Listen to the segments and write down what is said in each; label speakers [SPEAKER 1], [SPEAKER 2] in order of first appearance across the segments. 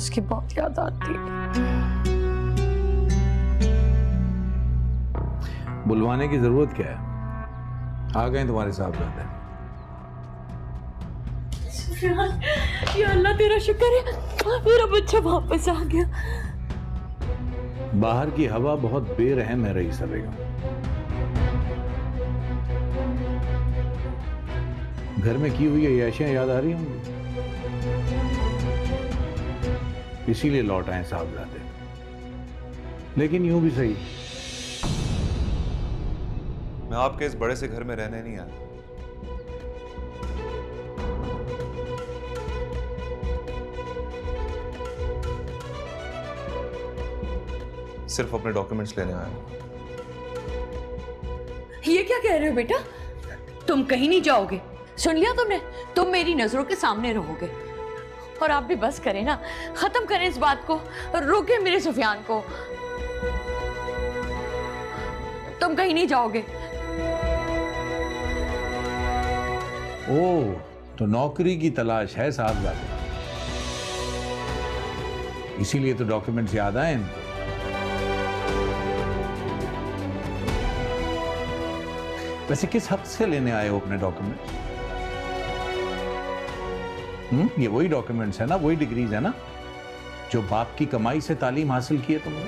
[SPEAKER 1] उसकी बहुत याद आती है।
[SPEAKER 2] बुलवाने की जरूरत क्या है? आ गए तुम्हारे साहबजादे।
[SPEAKER 1] या अल्लाह तेरा शुक्र है, मेरा बच्चा वापस आ गया।
[SPEAKER 2] बाहर की हवा बहुत बेरहम है रईसा बेगम। घर में की हुई अय्याशियां याद आ रही होंगी, इसीलिए लौट आए साहबजादे। लेकिन यूं भी सही,
[SPEAKER 3] मैं आपके इस बड़े से घर में रहने नहीं आया। सिर्फ अपने डॉक्यूमेंट्स लेने आया हूं।
[SPEAKER 1] ये क्या कह रहे हो बेटा? तुम कहीं नहीं जाओगे, सुन लिया तुमने? तुम मेरी नजरों के सामने रहोगे। और आप भी बस करें ना, खत्म करें इस बात को, रोके मेरे सुफियान को। तुम कहीं नहीं जाओगे।
[SPEAKER 2] ओह, तो नौकरी की तलाश है साहबजादे, इसीलिए तो डॉक्यूमेंट्स याद आए इनको। वैसे किस हक से लेने आए हो अपने डॉक्यूमेंट्स? ये वही डॉक्यूमेंट्स है ना, वही डिग्रीज है ना जो बाप की कमाई से तालीम हासिल की है तुमने?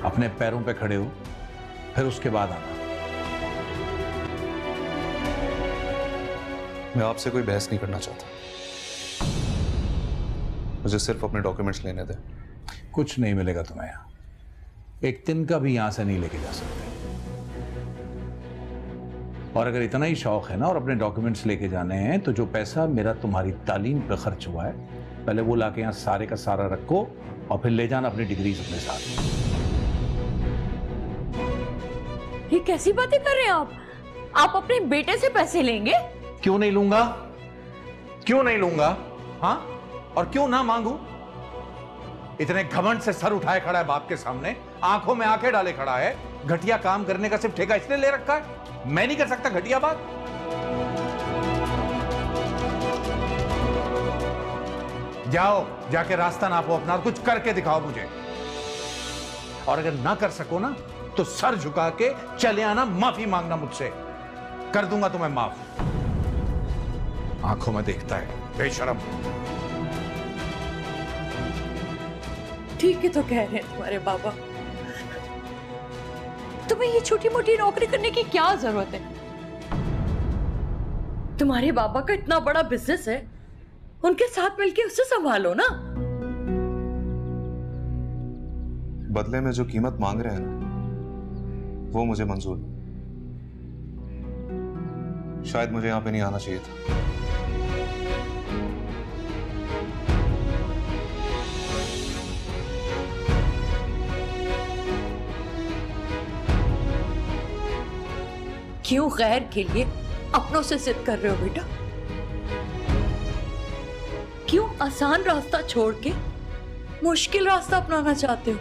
[SPEAKER 2] अपने पैरों पे खड़े हो, फिर उसके बाद आना।
[SPEAKER 3] मैं आपसे कोई बहस नहीं करना चाहता, मुझे सिर्फ अपने डॉक्यूमेंट्स लेने दें।
[SPEAKER 2] कुछ नहीं मिलेगा तुम्हें यहां, एक दिन का भी यहां से नहीं लेके जा सकते। और अगर इतना ही शौक है ना और अपने डॉक्यूमेंट्स लेके जाने हैं, तो जो पैसा मेरा तुम्हारी तालीम पे खर्च हुआ है, पहले वो लाके यहां सारे का सारा रखो और फिर ले जाना अपनी डिग्रीज अपने साथ।
[SPEAKER 1] ये कैसी बातें कर रहे हैं आप? आप अपने बेटे से पैसे लेंगे?
[SPEAKER 2] क्यों नहीं लूंगा? क्यों नहीं लूंगा? हाँ, और क्यों ना मांगू? इतने घमंड से सर उठाए खड़ा है बाप के सामने, आंखों में आंखें डाले खड़ा है। घटिया काम करने का सिर्फ ठेका इसने ले रखा है, मैं नहीं कर सकता घटिया बात? जाओ, जाके रास्ता नापो अपना और कुछ करके दिखाओ मुझे। और अगर ना कर सको ना, तो सर झुका के चले आना, माफी मांगना मुझसे, कर दूंगा तुम्हें माफ। आंखों में देखता है बेशरम।
[SPEAKER 1] ठीक है तो कह रहे हैं तुम्हारे बाबा, तुम्हें ये छोटी मोटी नौकरी करने की क्या जरूरत है? तुम्हारे बाबा का इतना बड़ा बिजनेस है, उनके साथ मिलके उसे संभालो ना।
[SPEAKER 3] बदले में जो कीमत मांग रहे हैं ना, वो मुझे मंजूर है। शायद मुझे यहां पे नहीं आना चाहिए था।
[SPEAKER 1] क्यों गैर के लिए अपनों से जिद कर रहे हो बेटा? क्यों आसान रास्ता छोड़ के मुश्किल रास्ता अपनाना चाहते हो?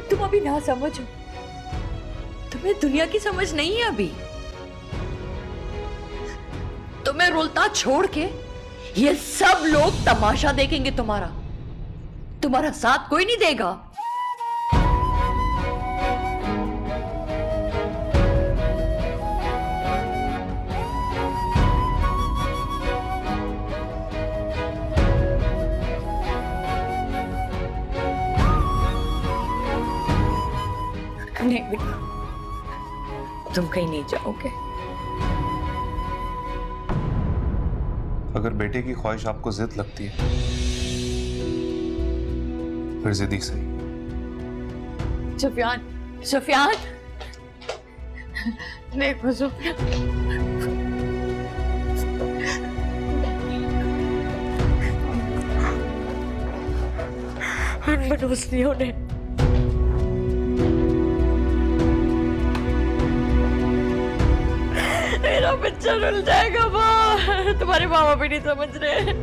[SPEAKER 1] तुम अभी ना समझो, तुम्हें दुनिया की समझ नहीं है अभी। तुम्हें रुलता छोड़ के ये सब लोग तमाशा देखेंगे तुम्हारा साथ कोई नहीं देगा। नहीं बेटा, तुम कहीं नहीं जाओगे।
[SPEAKER 3] अगर बेटे की ख्वाहिश आपको जिद लगती है, फिर जिद ही सही।
[SPEAKER 1] सुफियान देखो सुफियान, मनहूसनियों ने मेरा बच्चा रुल जाएगा। तुम्हारे मामा भी नहीं समझ रहे।